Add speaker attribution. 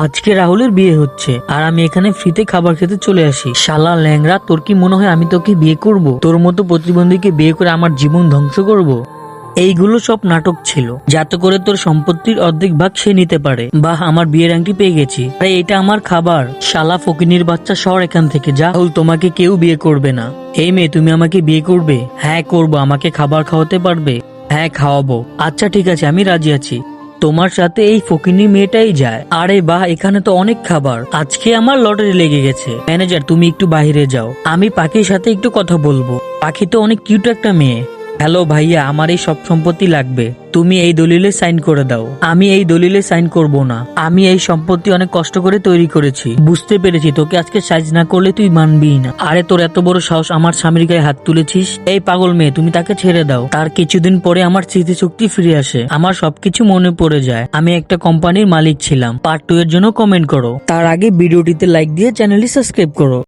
Speaker 1: আজকে রাহুলের বিয়ে হচ্ছে আর আমি এখানে ফ্রিতে খাবার খেতে চলে আসি। শালা ল্যাংড়া, তোর কি মনে হয় আমি তোকে বিয়ে করব? তোর মতো প্রতিবন্ধীকে বিয়ে করে আমার জীবন ধ্বংস করব? এইগুলো সব নাটক ছিল, যাতে করে তোর সম্পত্তির অর্ধেক ভাগ সে নিতে পারে। বাহ, আমার বিয়ের আংটি পেয়ে গেছি। আরে এটা আমার খাবার। শালা ফকিনির বাচ্চা, সর এখান থেকে যা। রাহুল, তোমাকে কেউ বিয়ে করবে না। এই মেয়ে, তুমি আমাকে বিয়ে করবে? হ্যাঁ করবো। আমাকে খাবার খাওয়াতে পারবে? হ্যাঁ খাওয়াবো। আচ্ছা ঠিক আছে, আমি রাজি আছি। তোমার সাথে এই ফকিনি মেয়েটাই যায়। আরে বাহ, এখানে তো অনেক খাবার। আজকে আমার লটারি লেগে গেছে। ম্যানেজার, তুমি একটু বাইরে যাও, আমি পাখির সাথে একটু কথা বলবো। পাখি তো অনেক কিউট একটা মেয়ে। হ্যালো ভাইয়া, আমার এই সব সম্পত্তি লাগবে। তুমি এই দলিলে সাইন করে দাও। আমি এই দলিলে সাইন করব না। আমি এই সম্পত্তি অনেক কষ্ট করে তৈরি করেছি। বুঝতে পেরেছি, তোকে আজকে সাইজ না করলে তুই মানবি না। আরে তোর এত বড় সাহস, আমার স্বামীর গায়ে হাত তুলেছিস? এই পাগল মেয়ে, তুমি তাকে ছেড়ে দাও। তার কিছুদিন পরে আমার স্মৃতিশক্তি ফিরে আসে, আমার সবকিছু মনে পড়ে যায়। আমি একটা কোম্পানির মালিক ছিলাম। পার্ট 2 এর জন্য কমেন্ট করো। তার আগে ভিডিওটিতে লাইক দিয়ে চ্যানেলটি সাবস্ক্রাইব করো।